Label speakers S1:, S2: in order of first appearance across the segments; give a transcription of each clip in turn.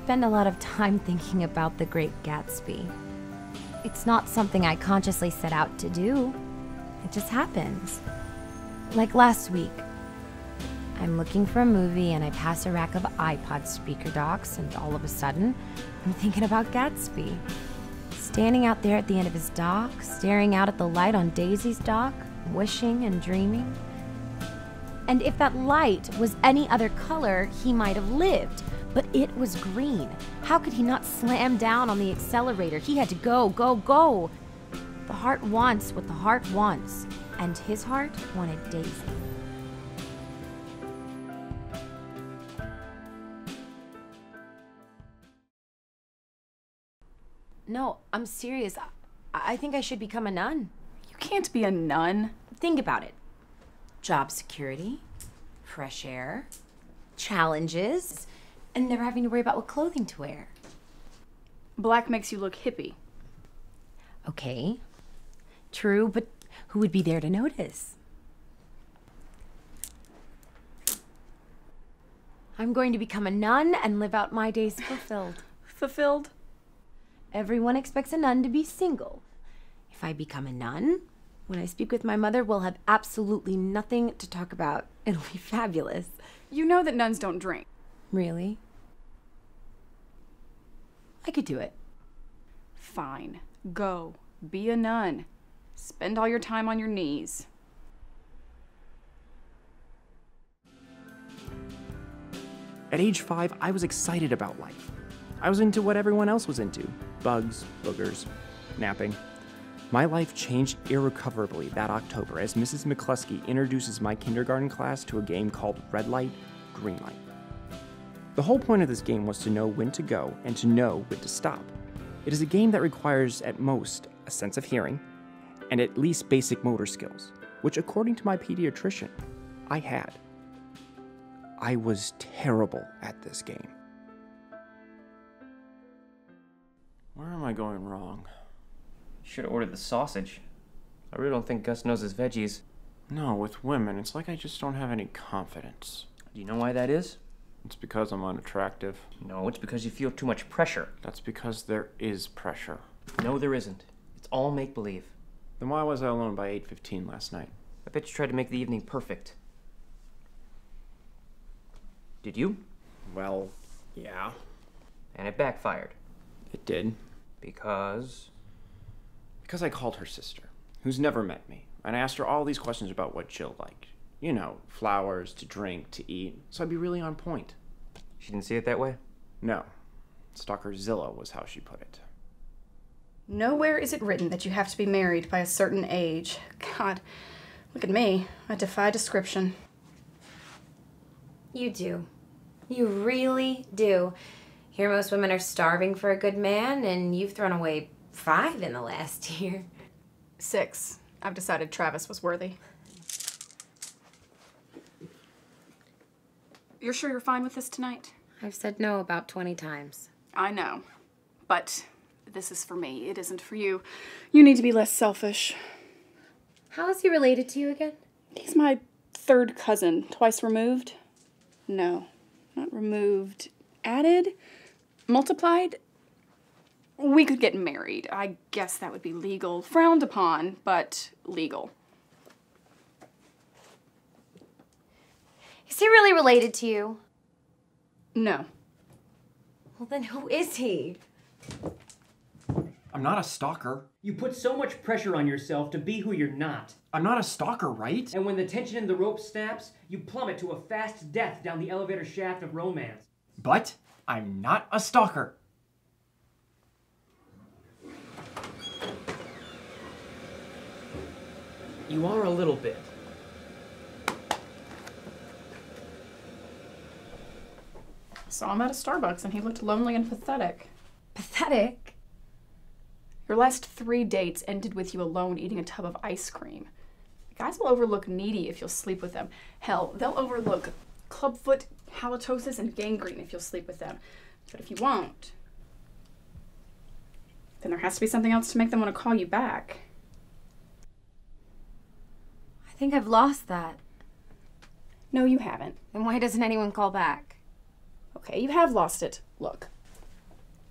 S1: spend a lot of time thinking about The Great Gatsby. It's not something I consciously set out to do. It just happens. Like last week. I'm looking for a movie and I pass a rack of iPod speaker docks, and all of a sudden, I'm thinking about Gatsby. Standing out there at the end of his dock, staring out at the light on Daisy's dock, wishing and dreaming. And if that light was any other color, he might have lived. But it was green. How could he not slam down on the accelerator? He had to go, go, go. The heart wants what the heart wants, and his heart wanted Daisy. No, I'm serious. I think I should become a nun.
S2: You can't be a nun.
S1: Think about it. Job security, fresh air, challenges, and never having to worry about what clothing to wear.
S2: Black makes you look hippie.
S1: Okay, true, but who would be there to notice? I'm going to become a nun and live out my days fulfilled.
S2: Fulfilled?
S1: Everyone expects a nun to be single. If I become a nun, when I speak with my mother, we'll have absolutely nothing to talk about. It'll be fabulous.
S2: You know that nuns don't drink.
S1: Really? I could do it.
S2: Fine. Go. Be a nun. Spend all your time on your knees.
S3: At age 5, I was excited about life. I was into what everyone else was into. Bugs, boogers, napping. My life changed irrecoverably that October as Mrs. McCluskey introduces my kindergarten class to a game called Red Light, Green Light. The whole point of this game was to know when to go and to know when to stop. It is a game that requires at most a sense of hearing and at least basic motor skills, which according to my pediatrician, I had. I was terrible at this game.
S4: Where am I going wrong?
S5: You should have ordered the sausage. I really don't think Gus knows his veggies.
S4: No, with women, it's like I just don't have any confidence.
S5: Do you know why that is?
S4: It's because I'm unattractive.
S5: No, it's because you feel too much pressure.
S4: That's because there is pressure.
S5: No, there isn't. It's all make-believe.
S4: Then why was I alone by 8:15 last night?
S5: I bet you tried to make the evening perfect. Did you?
S4: Well, yeah.
S5: And it backfired.
S4: It did.
S5: Because?
S4: Because I called her sister, who's never met me, and I asked her all these questions about what Jill liked. You know, flowers, to drink, to eat, so I'd be really on point.
S5: She didn't see it that way?
S4: No. Stalkerzilla was how she put it.
S2: Nowhere is it written that you have to be married by a certain age. God, look at me. I defy description.
S1: You do. You really do. Here most women are starving for a good man, and you've thrown away 5 in the last year.
S2: 6. I've decided Travis was worthy. You're sure you're fine with this tonight?
S1: I've said no about 20 times.
S2: I know, but this is for me. It isn't for you. You need to be less selfish.
S1: How is he related to you again?
S2: He's my 3rd cousin, twice removed. No, not removed. Added? Multiplied? We could get married. I guess that would be legal. Frowned upon, but legal.
S1: Is he really related to you?
S2: No.
S1: Well, then who is he?
S3: I'm not a stalker.
S6: You put so much pressure on yourself to be who you're not.
S3: I'm not a stalker, right?
S6: And when the tension in the rope snaps, you plummet to a fast death down the elevator shaft of romance.
S3: But I'm not a stalker.
S6: You are a little bit.
S2: Saw him at a Starbucks and he looked lonely and pathetic.
S1: Pathetic?
S2: Your last 3 dates ended with you alone eating a tub of ice cream. Guys will overlook needy if you'll sleep with them. Hell, they'll overlook clubfoot, halitosis, and gangrene if you'll sleep with them. But if you won't, then there has to be something else to make them want to call you back.
S1: I think I've lost that.
S2: No, you haven't.
S1: Then why doesn't anyone call back?
S2: Okay, you have lost it. Look,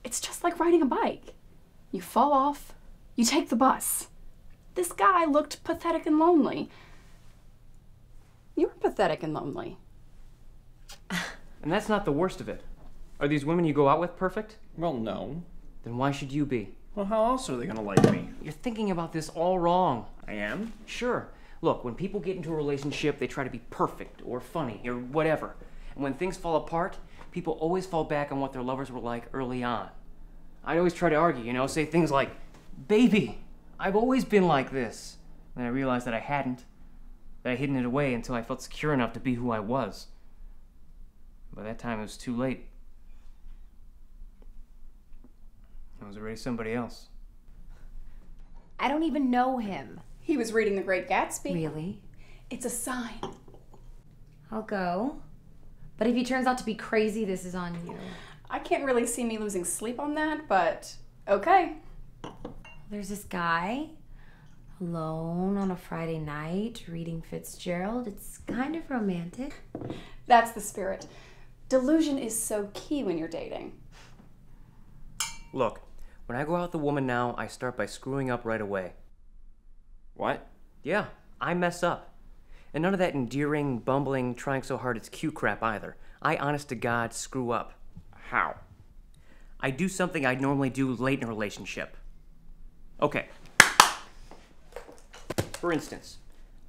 S2: It's just like riding a bike. You fall off, you take the bus. This guy looked pathetic and lonely. You were pathetic and lonely.
S5: And that's not the worst of it. Are these women you go out with perfect?
S3: Well, no.
S5: Then why should you be?
S3: Well, how else are they gonna like me?
S5: You're thinking about this all wrong.
S3: I am?
S5: Sure. Look, when people get into a relationship, they try to be perfect or funny or whatever. And when things fall apart, people always fall back on what their lovers were like early on. I'd always try to argue, say things like, "Baby, I've always been like this." Then I realized that I hadn't. That I'd hidden it away until I felt secure enough to be who I was. By that time, it was too late. I was already somebody else.
S1: I don't even know him.
S2: He was reading The Great Gatsby.
S1: Really?
S2: It's a sign.
S1: I'll go. But if he turns out to be crazy, this is on you.
S2: I can't really see me losing sleep on that, but okay.
S1: There's this guy, alone on a Friday night, reading Fitzgerald. It's kind of romantic.
S2: That's the spirit. Delusion is so key when you're dating.
S5: Look, when I go out with a woman now, I start by screwing up right away.
S3: What?
S5: Yeah, I mess up. And none of that endearing, bumbling, trying so hard it's cute crap either. I, honest to God, screw up.
S3: How?
S5: I do something I'd normally do late in a relationship. Okay. For instance,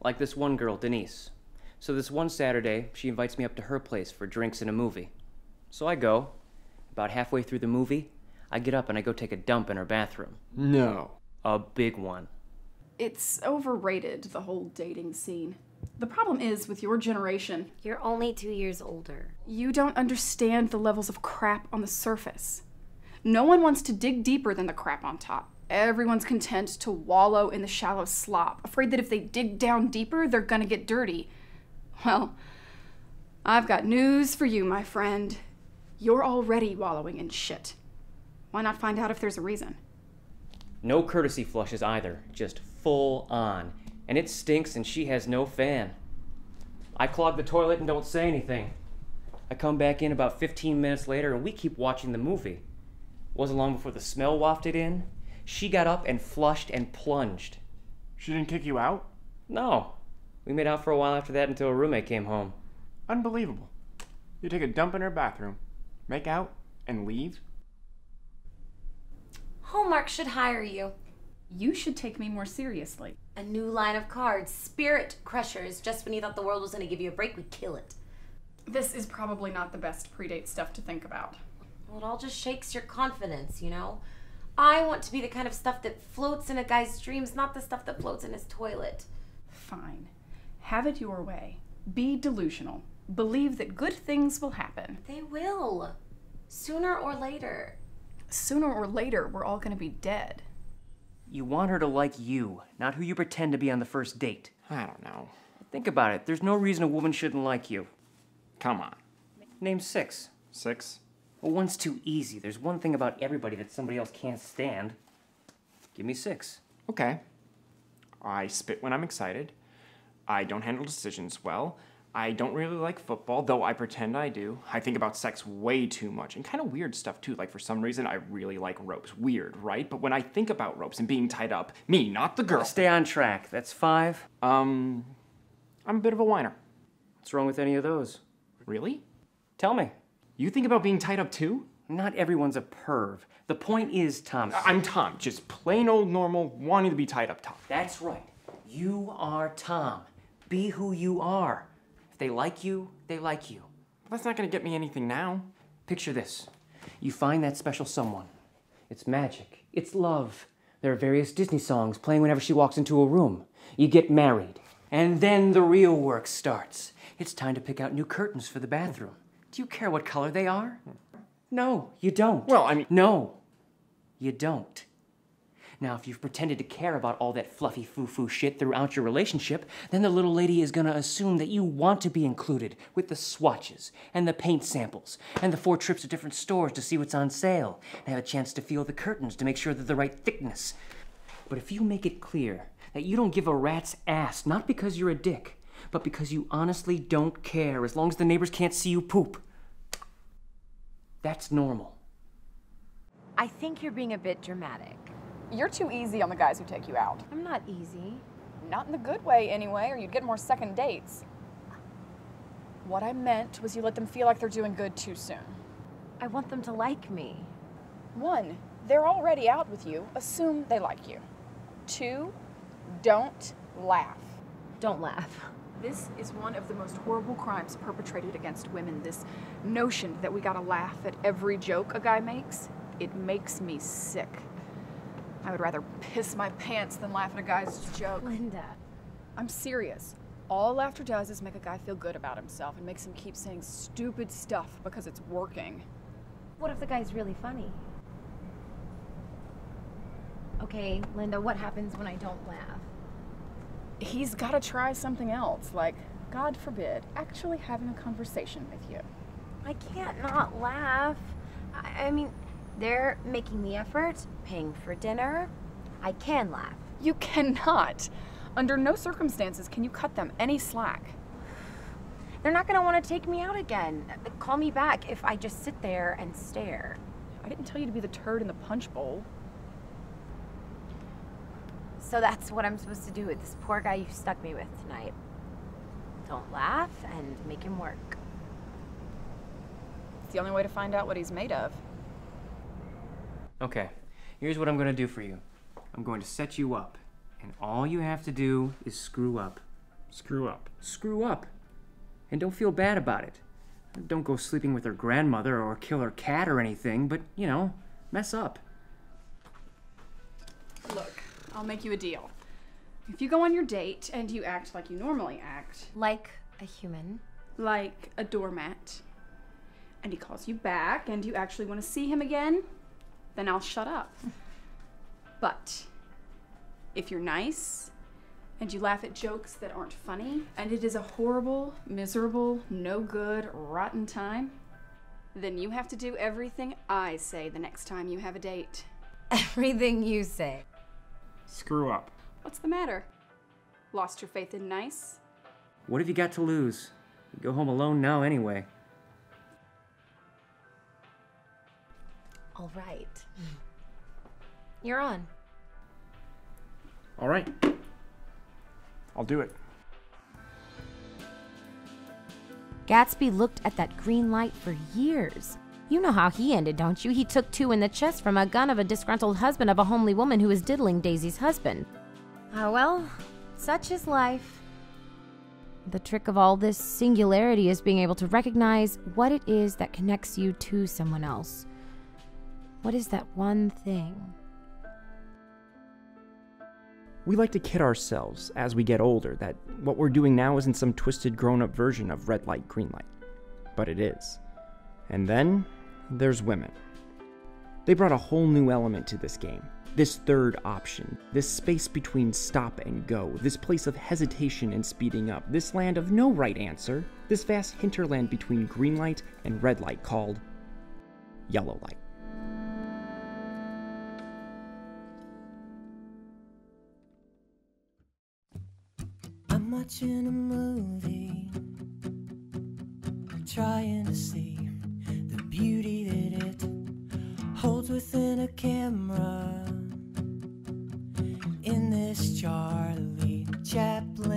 S5: like this one girl, Denise. So this one Saturday, she invites me up to her place for drinks and a movie. So I go. About halfway through the movie, I get up and I go take a dump in her bathroom.
S3: No.
S5: A big one.
S2: It's overrated, the whole dating scene. The problem is, with your generation,
S1: You're only 2 years older.
S2: you don't understand the levels of crap on the surface. No one wants to dig deeper than the crap on top. Everyone's content to wallow in the shallow slop, afraid that if they dig down deeper, they're gonna get dirty. Well, I've got news for you, my friend. You're already wallowing in shit. Why not find out if there's a reason?
S5: No courtesy flushes either, just full on. And it stinks and she has no fan. I clog the toilet and don't say anything. I come back in about 15 minutes later and we keep watching the movie. Wasn't long before the smell wafted in. She got up and flushed and plunged.
S3: She didn't kick you out?
S5: No. We made out for a while after that until a roommate came home.
S3: Unbelievable. You take a dump in her bathroom, make out, and leave?
S1: Hallmark should hire you.
S2: You should take me more seriously.
S1: A new line of cards, Spirit Crushers. Just when you thought the world was going to give you a break, we kill it.
S2: This is probably not the best predate stuff to think about.
S1: Well, it all just shakes your confidence, I want to be the kind of stuff that floats in a guy's dreams, not the stuff that floats in his toilet.
S2: Fine. Have it your way. Be delusional. Believe that good things will happen.
S1: They will. Sooner or later.
S2: Sooner or later, we're all gonna be dead.
S5: You want her to like you, not who you pretend to be on the first date.
S3: I don't know.
S5: Think about it. There's no reason a woman shouldn't like you.
S3: Come on.
S5: Name 6.
S3: 6?
S5: Well, one's too easy. There's one thing about everybody that somebody else can't stand. Give me 6.
S3: Okay. I spit when I'm excited. I don't handle decisions well. I don't really like football, though I pretend I do. I think about sex way too much, and kind of weird stuff too. Like, for some reason, I really like ropes. Weird, right? But when I think about ropes and being tied up, me, not the girl.
S5: Stay on track. That's 5.
S3: I'm a bit of a whiner.
S5: What's wrong with any of those?
S3: Really?
S5: Tell me.
S3: You think about being tied up too?
S5: Not everyone's a perv. The point is, Tom.
S3: I'm Tom, just plain old normal, wanting to be tied up Tom.
S5: That's right. You are Tom. Be who you are. If they like you, they like you.
S3: That's not gonna get me anything now.
S5: Picture this. You find that special someone. It's magic. It's love. There are various Disney songs playing whenever she walks into a room. You get married. And then the real work starts. It's time to pick out new curtains for the bathroom. Do you care what color they are? No, you don't.
S3: Well, I mean...
S5: No, you don't. Now, if you've pretended to care about all that fluffy foo-foo shit throughout your relationship, then the little lady is gonna assume that you want to be included with the swatches and the paint samples and the 4 trips to different stores to see what's on sale and have a chance to feel the curtains to make sure they're the right thickness. But if you make it clear that you don't give a rat's ass, not because you're a dick, but because you honestly don't care as long as the neighbors can't see you poop, that's normal.
S1: I think you're being a bit dramatic.
S2: You're too easy on the guys who take you out.
S1: I'm not easy.
S2: Not in the good way, anyway, or you'd get more second dates. What I meant was you let them feel like they're doing good too soon.
S1: I want them to like me.
S2: 1, they're already out with you. Assume they like you. 2, don't laugh.
S1: Don't laugh.
S2: This is one of the most horrible crimes perpetrated against women. This notion that we gotta laugh at every joke a guy makes. It makes me sick. I would rather piss my pants than laugh at a guy's joke.
S1: Linda.
S2: I'm serious. All laughter does is make a guy feel good about himself and makes him keep saying stupid stuff because it's working.
S1: What if the guy's really funny? Okay, Linda, what happens when I don't laugh?
S2: He's gotta try something else, like, God forbid, actually having a conversation with you.
S1: I can't not laugh. I mean, they're making the effort, paying for dinner. I can laugh.
S2: You cannot. Under no circumstances can you cut them any slack.
S1: They're not gonna want to take me out again. Call me back if I just sit there and stare.
S2: I didn't tell you to be the turd in the punch bowl.
S1: So that's what I'm supposed to do with this poor guy you stuck me with tonight. Don't laugh and make him work.
S2: It's the only way to find out what he's made of.
S5: Okay, here's what I'm gonna do for you. I'm going to set you up, and all you have to do is screw up.
S3: Screw up.
S5: Screw up. And don't feel bad about it. Don't go sleeping with her grandmother or kill her cat or anything, but, you know, mess up.
S2: Look, I'll make you a deal. If you go on your date and you act like you normally act,
S1: Like a human.
S2: like a doormat, and he calls you back and you actually want to see him again, then I'll shut up. But if you're nice and you laugh at jokes that aren't funny and it is a horrible, miserable, no good, rotten time, then you have to do everything I say the next time you have a date.
S1: Everything you say.
S3: Screw up.
S2: What's the matter? Lost your faith in nice?
S5: What have you got to lose? You go home alone now anyway.
S1: All right. You're on.
S3: All right. I'll do it.
S1: Gatsby looked at that green light for years. You know how he ended, don't you? He took 2 in the chest from a gun of a disgruntled husband of a homely woman who was diddling Daisy's husband. Ah, well, such is life. The trick of all this singularity is being able to recognize what it is that connects you to someone else. What is that one thing?
S3: We like to kid ourselves as we get older that what we're doing now isn't some twisted grown-up version of red light, green light. But it is. And then there's women. They brought a whole new element to this game. This third option. This space between stop and go. This place of hesitation and speeding up. This land of no right answer. This vast hinterland between green light and red light called Yellowlight.
S7: I'm watching a movie, trying to see the beauty that it holds within a camera. In this Charlie Chaplin